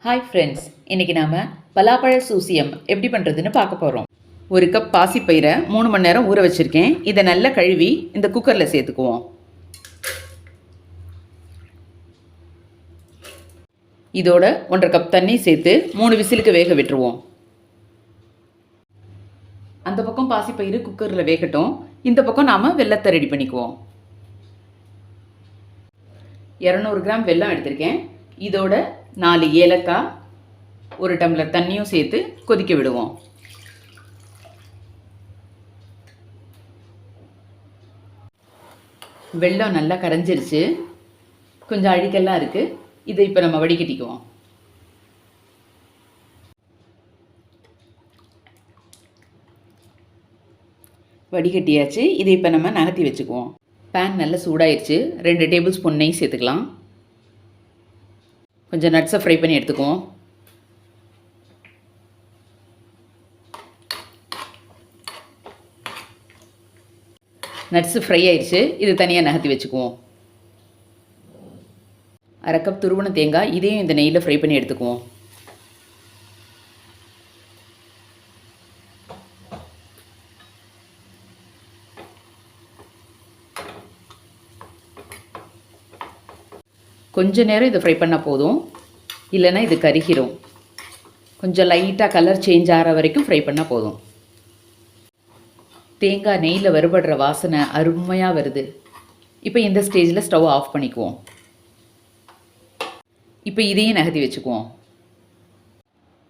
Hi friends, இன்றைக்கி நாம் பலாப்பழ சூசியம் எப்படி பண்ணுறதுன்னு பார்க்க போகிறோம். ஒரு கப் பாசிப்பயிரை 3 மணி நேரம் ஊற வச்சுருக்கேன். இதை நல்லா கழுவி இந்த குக்கரில் சேர்த்துக்குவோம். இதோட 1.5 கப் தண்ணி சேர்த்து 3 விசிலுக்கு வேக விட்டுருவோம். அந்த பக்கம் பாசிப்பயிறு குக்கரில் வேகட்டும். இந்த பக்கம் நாம் வெல்லத்தை ரெடி பண்ணிக்குவோம். 200 கிராம் வெல்லம் எடுத்திருக்கேன். இதோட 4 ஏலக்காய், 1 டம்ளர் தண்ணியும் சேர்த்து கொதிக்க விடுவோம். வெல்லம் நல்லா கரைஞ்சிருச்சு, கொஞ்சம் அழுக்கெல்லாம் இருக்குது. இதை இப்போ நம்ம வடிகட்டிக்குவோம். வடிகட்டியாச்சு. இதை இப்போ நம்ம நகர்த்தி வச்சுக்குவோம். பேன் நல்லா சூடாயிருச்சு. 2 டேபிள் ஸ்பூன் நெய் சேர்த்துக்கலாம். கொஞ்சம் நட்ஸை ஃப்ரை பண்ணி எடுத்துக்குவோம். நட்ஸு ஃப்ரை ஆயிடுச்சு. இது தனியாக நகர்த்தி வச்சுக்குவோம். 1/2 கப் துருவன தேங்காய், இதையும் இந்த நெய்யில் ஃப்ரை பண்ணி எடுத்துக்குவோம். கொஞ்சம் நேரம் இதை ஃப்ரை பண்ணால் போதும், இல்லைன்னா இது கருகிரும். கொஞ்சம் லைட்டாக கலர் சேஞ்ச் ஆகிற வரைக்கும் ஃப்ரை பண்ணால் போதும். தேங்காய் நெய்யில் வறுபடுற வாசனை அருமையாக வருது. இப்போ இந்த ஸ்டேஜில் ஸ்டவ் ஆஃப் பண்ணிக்குவோம். இப்போ இதையும் நகர்த்தி வச்சுக்குவோம்.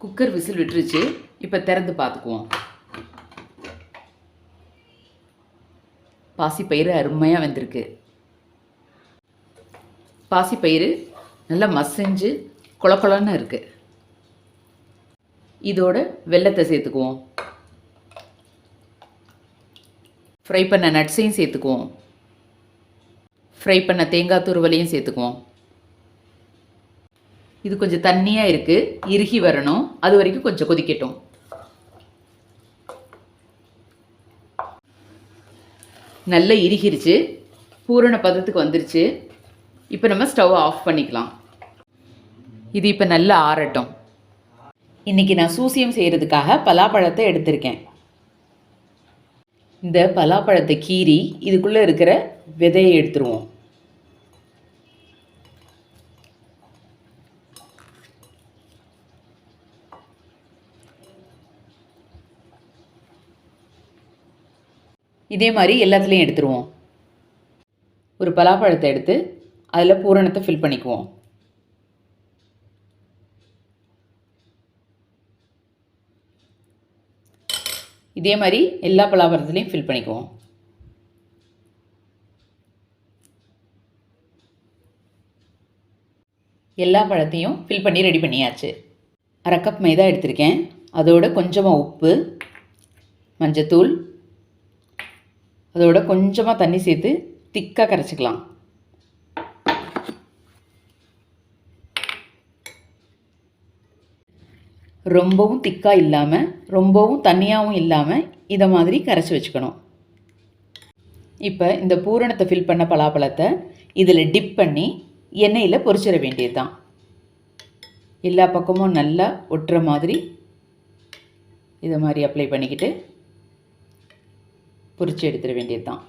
குக்கர் விசில் விட்டுருச்சு. இப்போ திறந்து பார்த்துக்குவோம். பாசிப்பயிறு அருமையாக வந்திருக்கு. பாசிப்பயிறு நல்லா மசிஞ்சு குழக்குழன்னு இருக்குது. இதோட வெல்லத்தை சேர்த்துக்குவோம். ஃப்ரை பண்ண நட்ஸையும் சேர்த்துக்குவோம். ஃப்ரை பண்ண தேங்காய் துருவலையும் சேர்த்துக்குவோம். இது கொஞ்சம் தண்ணியாக இருக்குது, இறுகி வரணும். அது வரைக்கும் கொஞ்சம் கொதிக்கட்டும். நல்லா இறுகிருச்சு, பூரண பதத்துக்கு வந்துருச்சு. இப்போ நம்ம ஸ்டவ் ஆஃப் பண்ணிக்கலாம். இது இப்போ நல்லா ஆறட்டும். இன்றைக்கி நான் சூசியம் செய்கிறதுக்காக பலாப்பழத்தை எடுத்திருக்கேன். இந்த பலாப்பழத்தை கீறி இதுக்குள்ளே இருக்கிற விதையை எடுத்துருவோம். இதே மாதிரி எல்லாத்துலேயும் எடுத்துருவோம். ஒரு பலாப்பழத்தை எடுத்து அதில் பூரணத்தை ஃபில் பண்ணிக்குவோம். இதே மாதிரி எல்லா பலாப்பழத்துலேயும் ஃபில் பண்ணிக்குவோம். எல்லா பழத்தையும் ஃபில் பண்ணி ரெடி பண்ணியாச்சு. 1/2 கப் மைதா எடுத்திருக்கேன். அதோட கொஞ்சமாக உப்பு, மஞ்சத்தூள், அதோட கொஞ்சமாக தண்ணி சேர்த்து திக்காக கரைச்சிக்கலாம். ரொம்பவும் திக்காக இல்லாமல் ரொம்பவும் தண்ணியாகவும் இல்லாமல் இதை மாதிரி கரைச்சி வச்சுக்கணும். இப்போ இந்த பூரணத்தை ஃபில் பண்ண பலாப்பழத்தை இதில் டிப் பண்ணி எண்ணெயில் பொரிச்சிட வேண்டியது தான். எல்லா பக்கமும் நல்லா ஒட்டுற மாதிரி இதை மாதிரி அப்ளை பண்ணிக்கிட்டு பொரிச்சு எடுத்துட வேண்டியது தான்.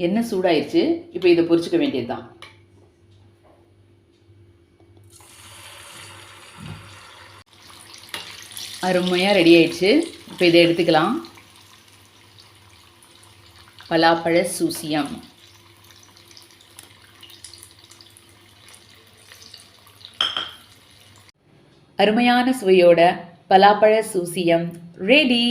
எண்ணெய் சூடாயிடுச்சு. இப்போ இதை பொரிச்சுக்க வேண்டியது தான். அருமையாக ரெடி ஆயிடுச்சு. இப்போ இதை எடுத்துக்கலாம். பலாப்பழ சூசியம். அருமையான சுவையோட பலாப்பழ சூசியம் ரெடி.